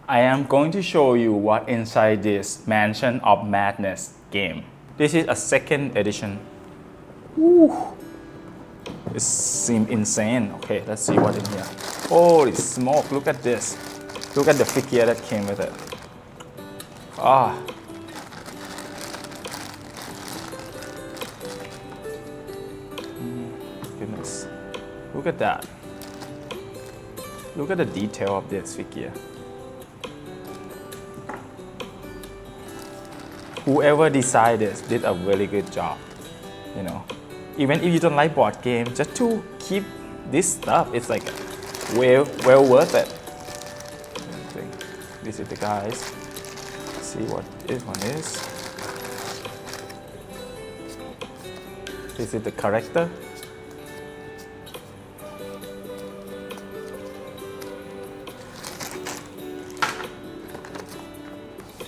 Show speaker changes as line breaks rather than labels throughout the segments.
I am going to show you what inside this Mansion of Madness game. This is a second edition. Woo. It seems insane. Okay, let's see what in here. Holy smoke, look at this. Look at the figure that came with it. Ah. Goodness. Look at that. Look at the detail of this figure. Whoever designed this did a really good job. You know, even if you don't like board games, just to keep this stuff, it's like well worth it. This is the guys. Let's see what this one is. This is the character.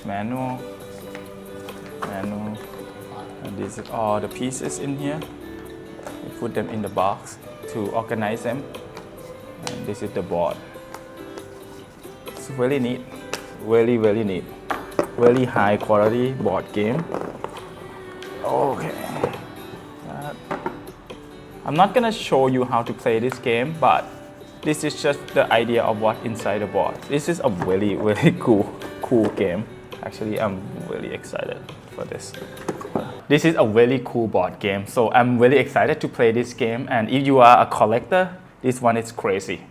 Manual. And this is all the pieces in here. We put them in the box to organize them. And this is the board. It's really neat. Really neat. Really high quality board game. Okay. I'm not gonna show you how to play this game, but this is just the idea of what inside the board. This is a really cool game. Actually, I'm really excited for this. This is a really cool board game, so I'm really excited to play this game. And if you are a collector, this one is crazy.